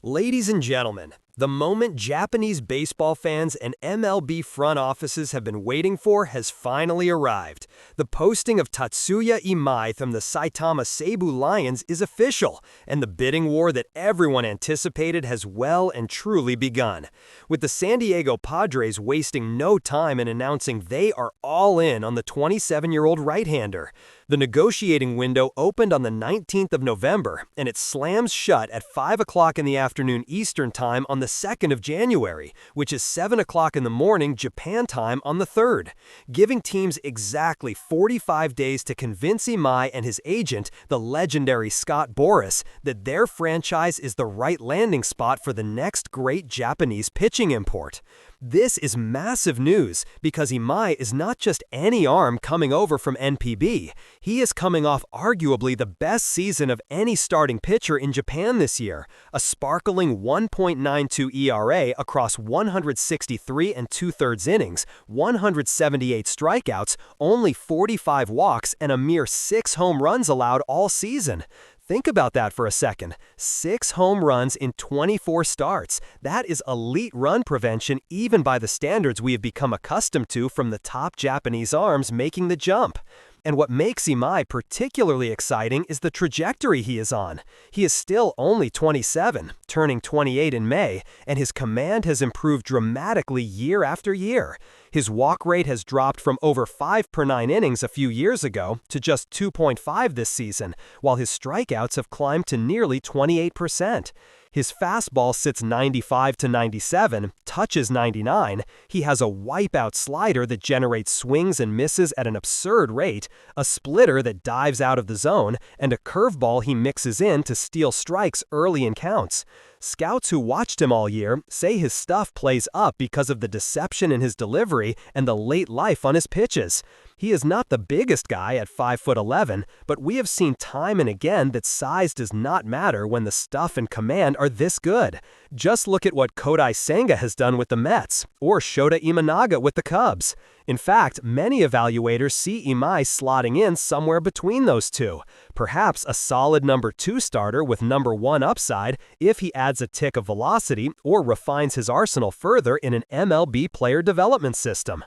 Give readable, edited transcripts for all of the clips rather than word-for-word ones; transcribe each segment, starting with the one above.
Ladies and gentlemen, the moment Japanese baseball fans and MLB front offices have been waiting for has finally arrived. The posting of Tatsuya Imai from the Saitama Seibu Lions is official, and the bidding war that everyone anticipated has well and truly begun. With the San Diego Padres wasting no time in announcing they are all in on the 27-year-old right-hander. The negotiating window opened on the 19th of November, and it slams shut at 5 o'clock in the afternoon Eastern Time on the 2nd of January, which is 7 o'clock in the morning Japan time on the 3rd, giving teams exactly 45 days to convince Imai and his agent, the legendary Scott Boras, that their franchise is the right landing spot for the next great Japanese pitching import. This is massive news because Imai is not just any arm coming over from NPB. He is coming off arguably the best season of any starting pitcher in Japan this year, a sparkling 1.92 ERA across 163 and 2/3 innings, 178 strikeouts, only 45 walks, and a mere 6 home runs allowed all season. Think about that for a second. 6 home runs in 24 starts. That is elite run prevention even by the standards we have become accustomed to from the top Japanese arms making the jump. And what makes Imai particularly exciting is the trajectory he is on. He is still only 27, turning 28 in May, and his command has improved dramatically year after year. His walk rate has dropped from over 5 per 9 innings a few years ago to just 2.5 this season, while his strikeouts have climbed to nearly 28%. His fastball sits 95 to 97, touches 99, he has a wipeout slider that generates swings and misses at an absurd rate, a splitter that dives out of the zone, and a curveball he mixes in to steal strikes early in counts. Scouts who watched him all year say his stuff plays up because of the deception in his delivery and the late life on his pitches. He is not the biggest guy at 5'11", but we have seen time and again that size does not matter when the stuff and command are this good. Just look at what Kodai Senga has done with the Mets, or Shota Imanaga with the Cubs. In fact, many evaluators see Imai slotting in somewhere between those two, perhaps a solid number 2 starter with number 1 upside if he adds a tick of velocity or refines his arsenal further in an MLB player development system.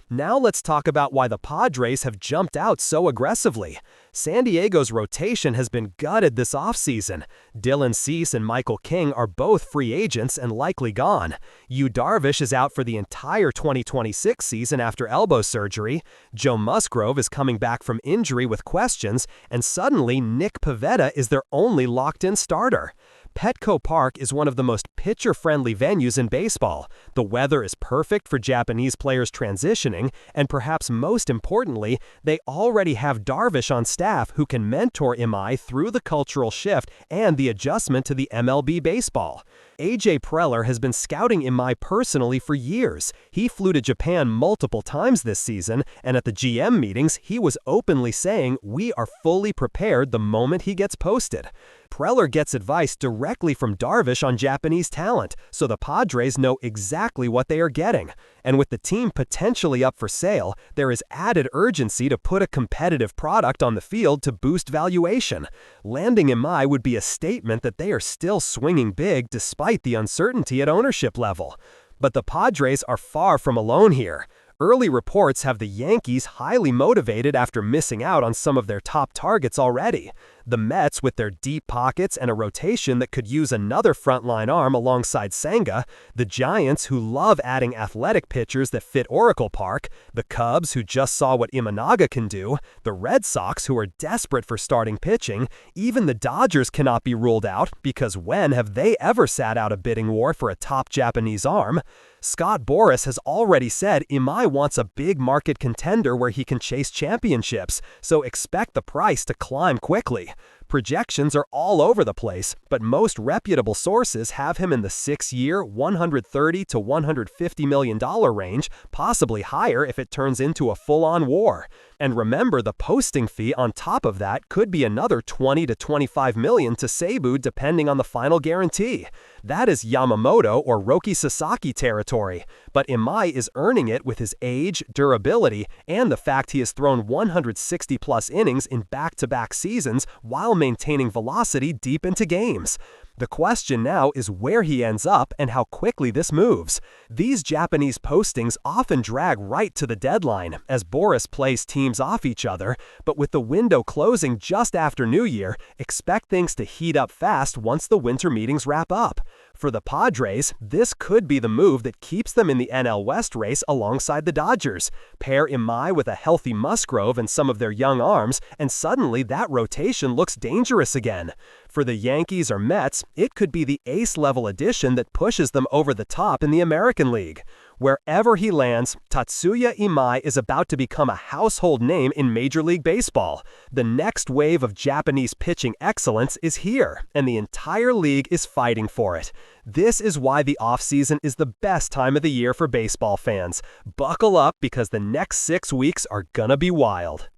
Now let's talk about why the Padres have jumped out so aggressively. San Diego's rotation has been gutted this offseason. Dylan Cease and Michael King are both free agents and likely gone. Darvish is out for the entire 2026 season after elbow surgery. Joe Musgrove is coming back from injury with questions, and suddenly Nick Pivetta is their only locked-in starter. Petco Park is one of the most pitcher-friendly venues in baseball. The weather is perfect for Japanese players transitioning, and perhaps most importantly, they already have Darvish on staff who can mentor Imai through the cultural shift and the adjustment to the MLB baseball. AJ Preller has been scouting Imai personally for years. He flew to Japan multiple times this season, and at the GM meetings, he was openly saying, "We are fully prepared the moment he gets posted." Preller gets advice directly from Darvish on Japanese talent, so the Padres know exactly what they are getting. And with the team potentially up for sale, there is added urgency to put a competitive product on the field to boost valuation. Landing Imai would be a statement that they are still swinging big despite the uncertainty at ownership level. But the Padres are far from alone here. Early reports have the Yankees highly motivated after missing out on some of their top targets already. The Mets, with their deep pockets and a rotation that could use another frontline arm alongside Senga, the Giants, who love adding athletic pitchers that fit Oracle Park, the Cubs, who just saw what Imanaga can do, the Red Sox, who are desperate for starting pitching, even the Dodgers cannot be ruled out because when have they ever sat out a bidding war for a top Japanese arm? Scott Boras has already said Imai wants a big market contender where he can chase championships, so expect the price to climb quickly. Projections are all over the place, but most reputable sources have him in the 6-year, $130 to $150 million range, possibly higher if it turns into a full-on war. And remember, the posting fee on top of that could be another $20 to $25 million to Seibu depending on the final guarantee. That is Yamamoto or Roki Sasaki territory, but Imai is earning it with his age, durability, and the fact he has thrown 160-plus innings in back-to-back seasons while maintaining velocity deep into games. The question now is where he ends up and how quickly this moves. These Japanese postings often drag right to the deadline, as Boras plays teams off each other, but with the window closing just after New Year, expect things to heat up fast once the winter meetings wrap up. For the Padres, this could be the move that keeps them in the NL West race alongside the Dodgers. Pair Imai with a healthy Musgrove and some of their young arms, and suddenly that rotation looks dangerous again. For the Yankees or Mets, it could be the ace-level addition that pushes them over the top in the American League. Wherever he lands, Tatsuya Imai is about to become a household name in Major League Baseball. The next wave of Japanese pitching excellence is here, and the entire league is fighting for it. This is why the offseason is the best time of the year for baseball fans. Buckle up because the next 6 weeks are gonna be wild.